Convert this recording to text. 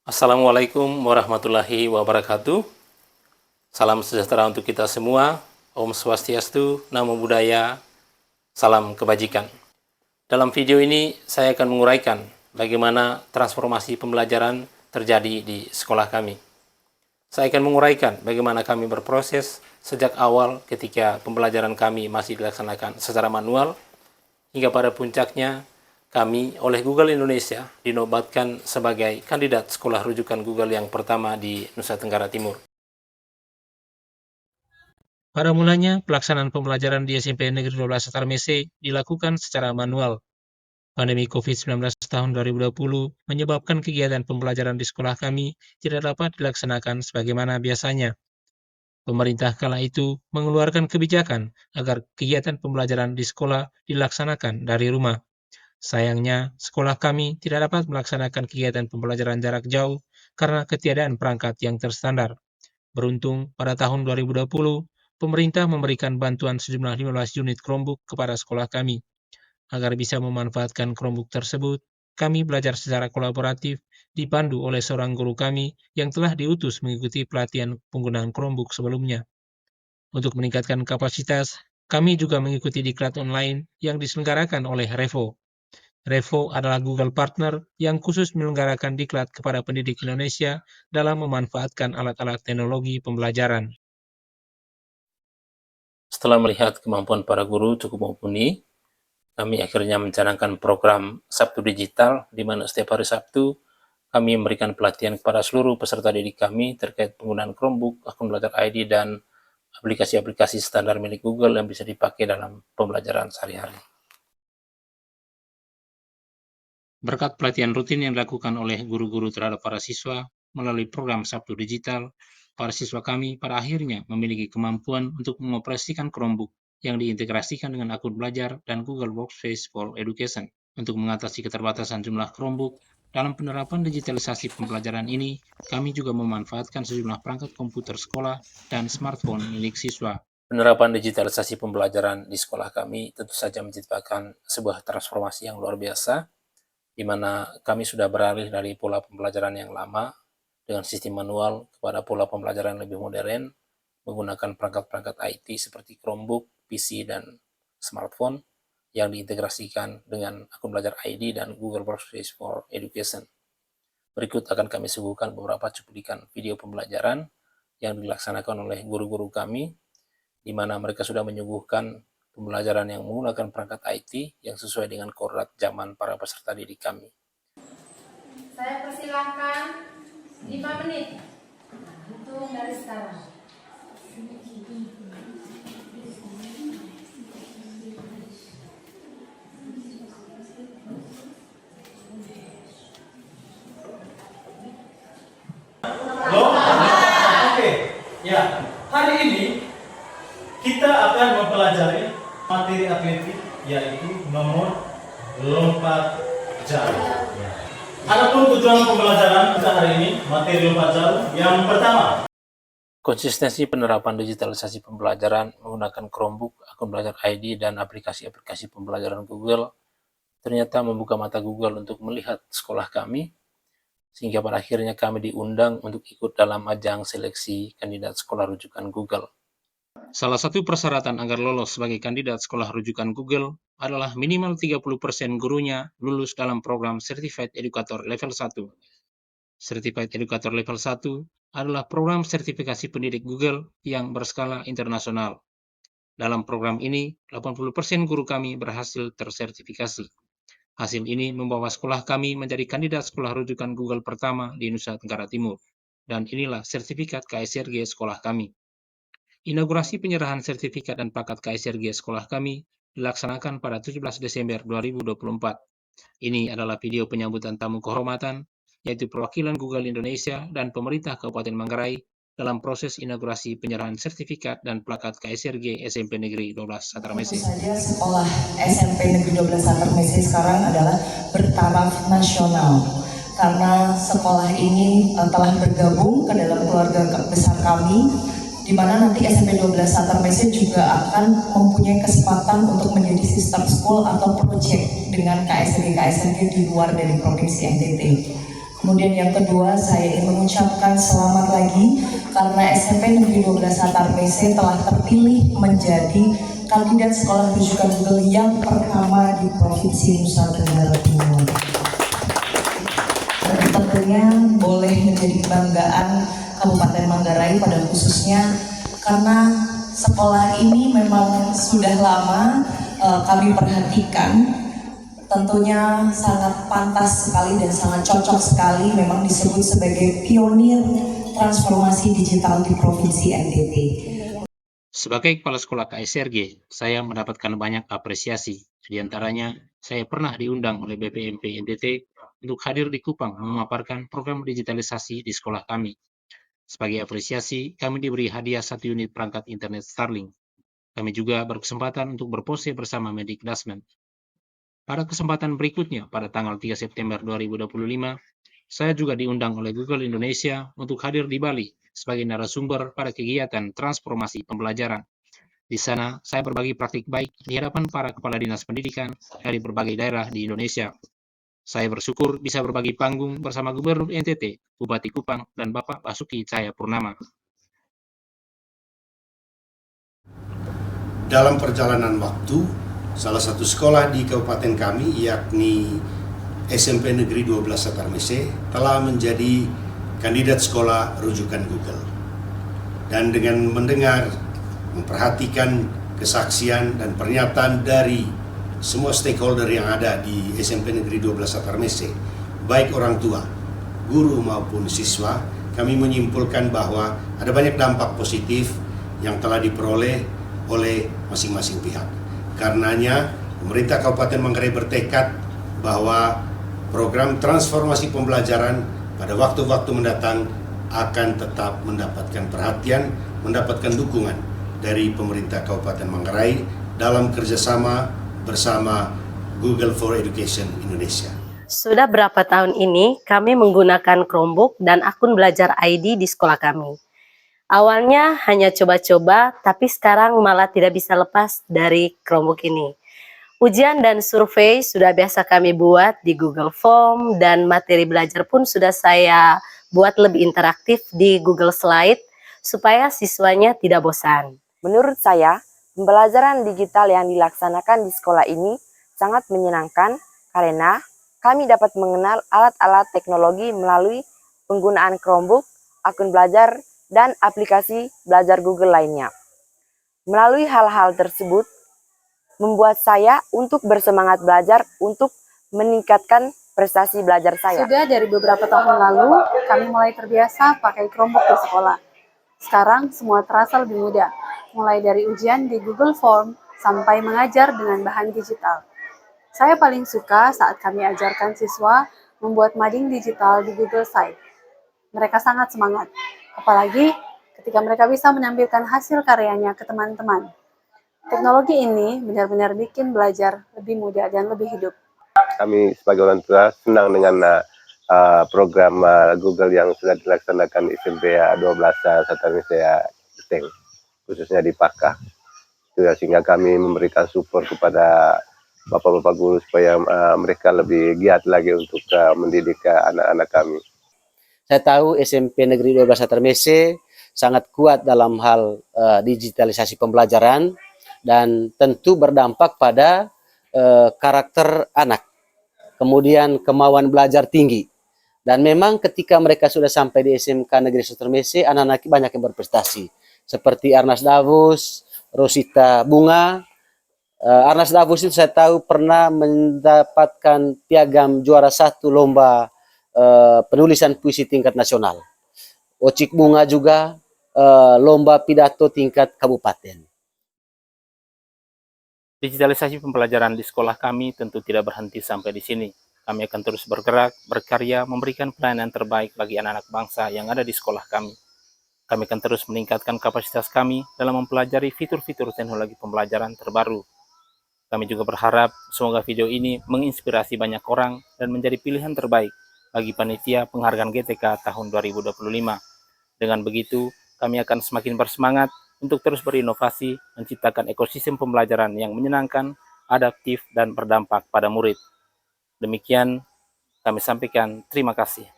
Assalamualaikum warahmatullahi wabarakatuh. Salam sejahtera untuk kita semua. Om Swastiastu, Namo Buddhaya, salam kebajikan. Dalam video ini saya akan menguraikan bagaimana transformasi pembelajaran terjadi di sekolah kami. Saya akan menguraikan bagaimana kami berproses sejak awal ketika pembelajaran kami masih dilaksanakan secara manual, hingga pada puncaknya kami oleh Google Indonesia dinobatkan sebagai kandidat sekolah rujukan Google yang pertama di Nusa Tenggara Timur. Pada mulanya, pelaksanaan pembelajaran di SMP Negeri 12 Tarmese dilakukan secara manual. Pandemi COVID-19 tahun 2020 menyebabkan kegiatan pembelajaran di sekolah kami tidak dapat dilaksanakan sebagaimana biasanya. Pemerintah kala itu mengeluarkan kebijakan agar kegiatan pembelajaran di sekolah dilaksanakan dari rumah. Sayangnya, sekolah kami tidak dapat melaksanakan kegiatan pembelajaran jarak jauh karena ketiadaan perangkat yang terstandar. Beruntung, pada tahun 2020, pemerintah memberikan bantuan sejumlah 15 unit Chromebook kepada sekolah kami. Agar bisa memanfaatkan Chromebook tersebut, kami belajar secara kolaboratif, dipandu oleh seorang guru kami yang telah diutus mengikuti pelatihan penggunaan Chromebook sebelumnya. Untuk meningkatkan kapasitas, kami juga mengikuti diklat online yang diselenggarakan oleh Revo. Revo adalah Google Partner yang khusus menyelenggarakan diklat kepada pendidik Indonesia dalam memanfaatkan alat-alat teknologi pembelajaran. Setelah melihat kemampuan para guru cukup mumpuni, kami akhirnya mencanangkan program Sabtu Digital, di mana setiap hari Sabtu kami memberikan pelatihan kepada seluruh peserta didik kami terkait penggunaan Chromebook, akun belajar ID, dan aplikasi-aplikasi standar milik Google yang bisa dipakai dalam pembelajaran sehari-hari. Berkat pelatihan rutin yang dilakukan oleh guru-guru terhadap para siswa melalui program Sabtu Digital, para siswa kami pada akhirnya memiliki kemampuan untuk mengoperasikan Chromebook yang diintegrasikan dengan akun belajar dan Google Workspace for Education. Untuk mengatasi keterbatasan jumlah Chromebook, dalam penerapan digitalisasi pembelajaran ini, kami juga memanfaatkan sejumlah perangkat komputer sekolah dan smartphone milik siswa. Penerapan digitalisasi pembelajaran di sekolah kami tentu saja menciptakan sebuah transformasi yang luar biasa, di mana kami sudah beralih dari pola pembelajaran yang lama dengan sistem manual kepada pola pembelajaran lebih modern, menggunakan perangkat-perangkat IT seperti Chromebook, PC, dan smartphone yang diintegrasikan dengan akun belajar ID dan Google Workspace for Education. Berikut akan kami suguhkan beberapa cuplikan video pembelajaran yang dilaksanakan oleh guru-guru kami, di mana mereka sudah menyuguhkan pembelajaran yang menggunakan perangkat IT yang sesuai dengan kodrat zaman para peserta didik kami. Saya persilahkan 5 menit. Hitung dari sekarang. Oke. Ya, hari ini kita akan mempelajari materi atletik, yaitu nomor lompat jauh. Adapun tujuan pembelajaran kita hari ini, materi lompat jauh yang pertama. Konsistensi penerapan digitalisasi pembelajaran menggunakan Chromebook, akun belajar ID, dan aplikasi-aplikasi pembelajaran Google ternyata membuka mata Google untuk melihat sekolah kami, sehingga pada akhirnya kami diundang untuk ikut dalam ajang seleksi kandidat sekolah rujukan Google. Salah satu persyaratan agar lolos sebagai kandidat sekolah rujukan Google adalah minimal 30% gurunya lulus dalam program Certified Educator Level 1. Certified Educator Level 1 adalah program sertifikasi pendidik Google yang berskala internasional. Dalam program ini, 80% guru kami berhasil tersertifikasi. Hasil ini membawa sekolah kami menjadi kandidat sekolah rujukan Google pertama di Nusa Tenggara Timur. Dan inilah sertifikat KSRG sekolah kami. Inaugurasi penyerahan sertifikat dan plakat KSRG sekolah kami dilaksanakan pada 17 Desember 2024. Ini adalah video penyambutan tamu kehormatan, yaitu perwakilan Google Indonesia dan pemerintah Kabupaten Manggarai dalam proses inaugurasi penyerahan sertifikat dan plakat KSRG SMP Negeri 12 Satarmese. Tentu saja sekolah SMP Negeri 12 Satarmese sekarang adalah bertaraf nasional, karena sekolah ini telah bergabung ke dalam keluarga besar kami, di mana nanti SMP 12 Satarmese juga akan mempunyai kesempatan untuk menjadi sister school atau project dengan KSRG di luar dari Provinsi NTT. Kemudian yang kedua, saya ingin mengucapkan selamat lagi karena SMP Negeri 12 Satar Mese telah terpilih menjadi kandidat sekolah rujukan Google yang pertama di Provinsi Nusa Tenggara Timur. Dan tentunya boleh menjadi kebanggaan Kabupaten Manggarai pada khususnya karena sekolah ini memang sudah lama kami perhatikan. Tentunya sangat pantas sekali dan sangat cocok sekali memang disebut sebagai pionir transformasi digital di Provinsi NTT. Sebagai kepala sekolah KSRG, saya mendapatkan banyak apresiasi. Di antaranya, saya pernah diundang oleh BPMP NTT untuk hadir di Kupang memaparkan program digitalisasi di sekolah kami. Sebagai apresiasi, kami diberi hadiah 1 unit perangkat internet Starlink. Kami juga berkesempatan untuk berpose bersama Medikdasmen. Pada kesempatan berikutnya, pada tanggal 3 September 2025, saya juga diundang oleh Google Indonesia untuk hadir di Bali sebagai narasumber pada kegiatan transformasi pembelajaran. Di sana, saya berbagi praktik baik di hadapan para kepala dinas pendidikan dari berbagai daerah di Indonesia. Saya bersyukur bisa berbagi panggung bersama Gubernur NTT, Bupati Kupang, dan Bapak Basuki Cahayapurnama. Dalam perjalanan waktu, salah satu sekolah di kabupaten kami, yakni SMP Negeri 12 Satar Mese, telah menjadi kandidat sekolah rujukan Google. Dan dengan mendengar, memperhatikan kesaksian dan pernyataan dari semua stakeholder yang ada di SMP Negeri 12 Satar Mese, baik orang tua, guru maupun siswa, kami menyimpulkan bahwa ada banyak dampak positif yang telah diperoleh oleh masing-masing pihak. Karenanya, pemerintah Kabupaten Manggarai bertekad bahwa program transformasi pembelajaran pada waktu-waktu mendatang akan tetap mendapatkan perhatian, mendapatkan dukungan dari pemerintah Kabupaten Manggarai dalam kerjasama bersama Google for Education Indonesia. Sudah berapa tahun ini kami menggunakan Chromebook dan akun belajar ID di sekolah kami. Awalnya hanya coba-coba, tapi sekarang malah tidak bisa lepas dari Chromebook ini. Ujian dan survei sudah biasa kami buat di Google Form dan materi belajar pun sudah saya buat lebih interaktif di Google Slide supaya siswanya tidak bosan. Menurut saya, pembelajaran digital yang dilaksanakan di sekolah ini sangat menyenangkan karena kami dapat mengenal alat-alat teknologi melalui penggunaan Chromebook, akun belajar, dan aplikasi belajar Google lainnya. Melalui hal-hal tersebut, membuat saya untuk bersemangat belajar untuk meningkatkan prestasi belajar saya. Sudah dari beberapa tahun lalu, kami mulai terbiasa pakai Chromebook di sekolah. Sekarang semua terasa lebih mudah, mulai dari ujian di Google Form sampai mengajar dengan bahan digital. Saya paling suka saat kami ajarkan siswa membuat mading digital di Google Site. Mereka sangat semangat, apalagi ketika mereka bisa menampilkan hasil karyanya ke teman-teman. Teknologi ini benar-benar bikin belajar lebih mudah dan lebih hidup. Kami sebagai orang tua senang dengan program Google yang sudah dilaksanakan SMP 12 Satar Mese Isteng, khususnya di Pakah. Sehingga kami memberikan support kepada bapak-bapak guru supaya mereka lebih giat lagi untuk mendidik anak-anak kami. Saya tahu SMP Negeri 12 Satar Mese sangat kuat dalam hal digitalisasi pembelajaran dan tentu berdampak pada karakter anak, kemudian kemauan belajar tinggi. Dan memang ketika mereka sudah sampai di SMK Negeri Satar Mese, anak-anak banyak yang berprestasi. Seperti Arnas Davus, Rosita Bunga. Arnas Davus itu saya tahu pernah mendapatkan piagam juara 1 lomba penulisan puisi tingkat nasional. Ocik Bunga juga lomba pidato tingkat kabupaten. Digitalisasi pembelajaran di sekolah kami tentu tidak berhenti sampai di sini. Kami akan terus bergerak, berkarya, memberikan pelayanan terbaik bagi anak-anak bangsa yang ada di sekolah kami. Kami akan terus meningkatkan kapasitas kami dalam mempelajari fitur-fitur teknologi pembelajaran terbaru. Kami juga berharap semoga video ini menginspirasi banyak orang dan menjadi pilihan terbaik bagi panitia penghargaan GTK tahun 2025. Dengan begitu, kami akan semakin bersemangat untuk terus berinovasi, menciptakan ekosistem pembelajaran yang menyenangkan, adaptif, dan berdampak pada murid. Demikian kami sampaikan, terima kasih.